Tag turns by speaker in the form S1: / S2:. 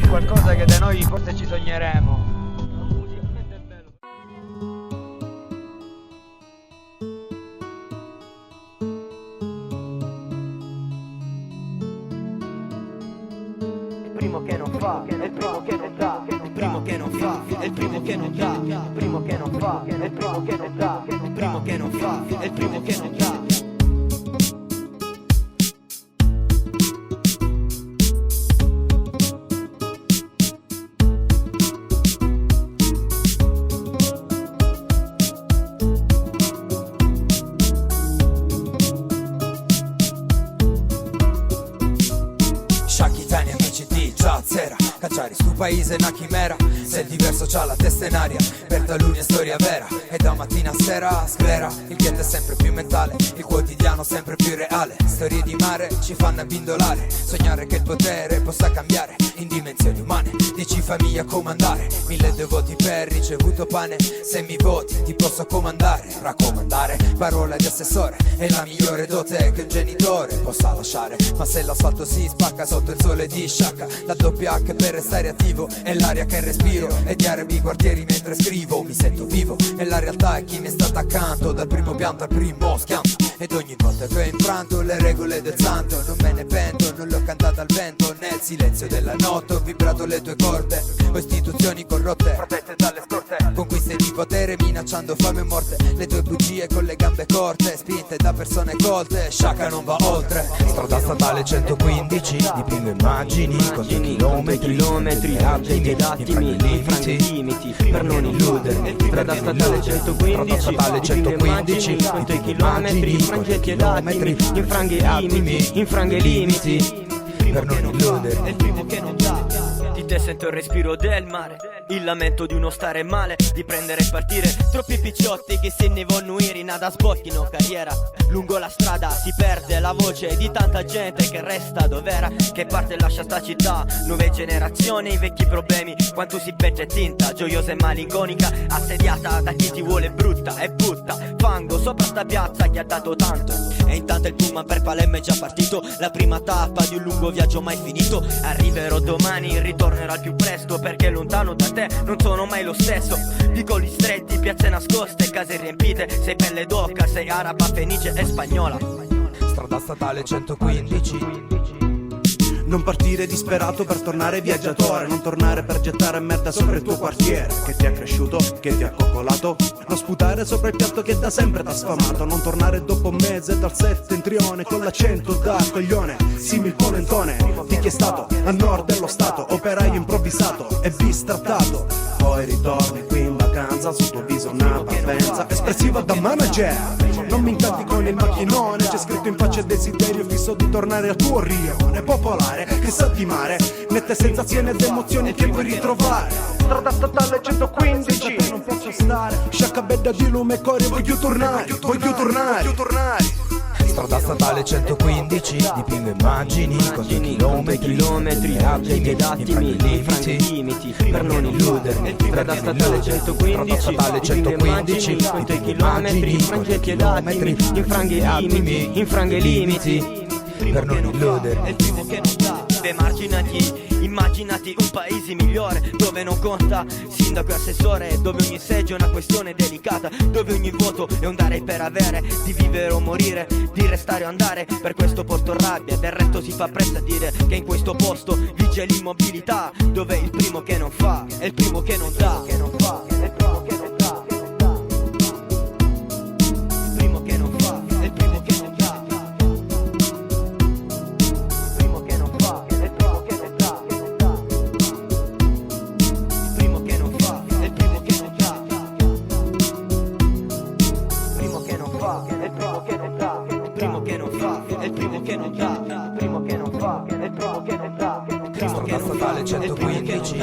S1: qualcosa che da noi forse ci sogneremo.
S2: Il primo che non fa, è il primo che non dà, il primo che non fa, è il primo che non dà, il primo che non fa, è il primo che non dà, il primo che non fa, è il primo che non dà.
S3: Shakitani amici di Giazzera, cacciare stu paese una chimera. Se il diverso c'ha la testa in aria, per taluni è storia vera. E da mattina a sera sclera, il ghetto è sempre più mentale, il quotidiano sempre più reale. Storie di mare ci fanno abbindolare, sognare che il potere possa cambiare in dimensioni umane. 10 famiglie a comandare, 1000 devoti per ricevuto pane. Se mi voti ti posso comandare, raccomandare. Parola di assessore è la migliore dote che un genitore possa lasciare. Ma se l'asfalto si spacca sotto il sole di Sciacca, la doppia H per restare attivo è l'aria che respiro. E di arabi quartieri mentre scrivo mi sento vivo. E la realtà è chi mi è stato accanto, dal primo pianto al primo schianto. Ed ogni volta che ho infranto le regole del santo, non me ne pento, non l'ho cantata al vento. Nel silenzio della notte ho vibrato le tue corde. Ho istituzioni corrotte, protette dalle scorte, conquiste di potere minacciando fame e morte. Le tue bugie con le gambe corte, spinte da persone colte. Sciacca non va oltre. Strada statale 115, dipingo immagini con 2 chilometri, attimi ed attimi, infrango i limiti per non illudermi. Strada statale 115, dipingo immagini, quanto i chilometri, infrangetti ed attimi, infrango i limiti per non illudermi.
S2: È il primo che non dà. Di te sento il respiro del mare, il lamento di uno stare male, di prendere e partire. Troppi picciotti che se ne vogliono iri, nada sbocchino carriera. Lungo la strada si perde la voce di tanta gente che resta dov'era, che parte e lascia sta città. Nuove generazioni, i vecchi problemi, quanto si peggia e tinta, gioiosa e malinconica, assediata da chi ti vuole brutta e butta fango sopra sta piazza che ha dato tanto. E intanto il pullman per Palermo è già partito, la prima tappa di un lungo viaggio mai finito. Arriverò domani, ritornerò al più presto, perché lontano da te non sono mai lo stesso. Vicoli stretti, piazze nascoste, case riempite. Sei pelle d'oca, sei araba, fenice e spagnola.
S3: Strada statale 115.
S4: Non partire disperato per tornare viaggiatore, non tornare per gettare merda sopra il tuo quartiere che ti ha cresciuto, che ti ha coccolato. Non sputare sopra il piatto che da sempre t'ha sfamato. Non tornare dopo un mese dal settentrione con l'accento da coglione, simil polentone di chi è stato a nord dello stato, operaio improvvisato e bistrattato. Poi ritorni qui in vacanza, sul tuo viso una parvenza espressiva da manager. Non mi incanti con il macchinone, c'è scritto in faccia il desiderio fisso di tornare al tuo rione popolare che sa di mare, nette sensazioni ed emozioni che puoi ritrovare. Strada statale 115, non posso stare. Sciacca bella di lume e core, voglio tornare.
S3: Strada statale 115, dipingo immagini con 2 chilometri, attimi ed attimi, infrango i limiti per non illudermi. Strada statale 115, dipingo immagini, quanto i chilometri, infrangetti ed attimi, infrango i limiti per non illudermi.
S2: È il primo che non dà. Emarginati, immaginati un paese migliore, dove non conta sindaco e assessore, dove ogni seggio è una questione delicata, dove ogni voto è un dare per avere, di vivere o morire, di restare o andare. Per questo porto rabbia, del resto si fa presto a dire che in questo posto vige l'immobilità, dove il primo che non fa è il primo che non dà. È il primo che non dà. Il primo che non fa è il primo che non dà.
S3: Strada statale 115.